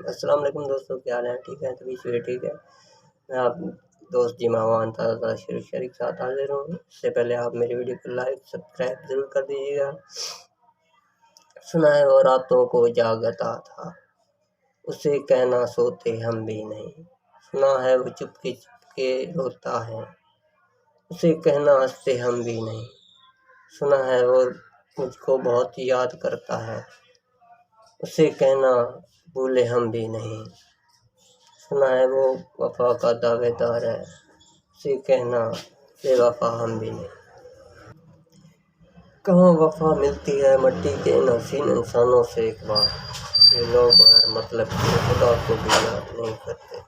अस्सलाम वालेकुम दोस्तों, क्या हाल है? ठीक है, तभी से ठीक है। मैं आप दोस्त जी मावान ताज़ा शरीक साथ हाजिर हूँ। इससे पहले आप मेरी वीडियो को लाइक सब्सक्राइब ज़रूर कर दीजिएगा। सुना है वो रातों को जागता था, उसे कहना सोते हम भी नहीं। सुना है वो चुपके चुपके रोता है, उसे कहना हंसते हम भी नहीं। सुना है वो मुझको बहुत याद करता है, उसे कहना भूले हम भी नहीं। सुना है वो वफा का दावेदार है, उसे कहना बेवफा हम भी नहीं। कहाँ वफा मिलती है मट्टी के इन हसीन इंसानों से एक बार। ये लोग हर मतलब के खुदा को भी याद नहीं करते।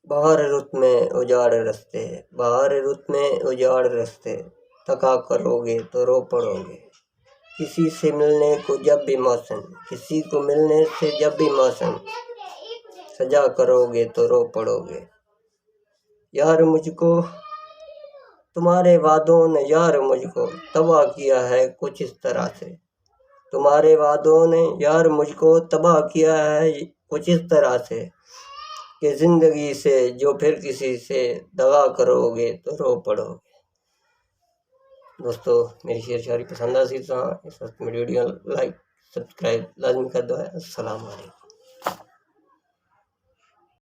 बाहर रुत में उजाड़ रस्ते, बाहर रुत में उजाड़ रस्ते, थका करोगे तो रो पड़ोगे। किसी से मिलने को जब भी मौसम, किसी को मिलने से जब भी मौसम, सजा करोगे तो रो पड़ोगे। यार मुझको तुम्हारे वादों ने यार मुझको तबाह किया है कुछ इस तरह से। तुम्हारे वादों ने यार मुझको तबाह किया है कुछ इस तरह से कि ज़िंदगी से जो फिर किसी से दगा करोगे तो रो पड़ोगे। दोस्तों, मेरी शेर शायरी पसंद आ सी तो इस वक्त मेरी वीडियो लाइक सब्सक्राइब लाजमी कर दो है। अस्सलाम वालेकुम।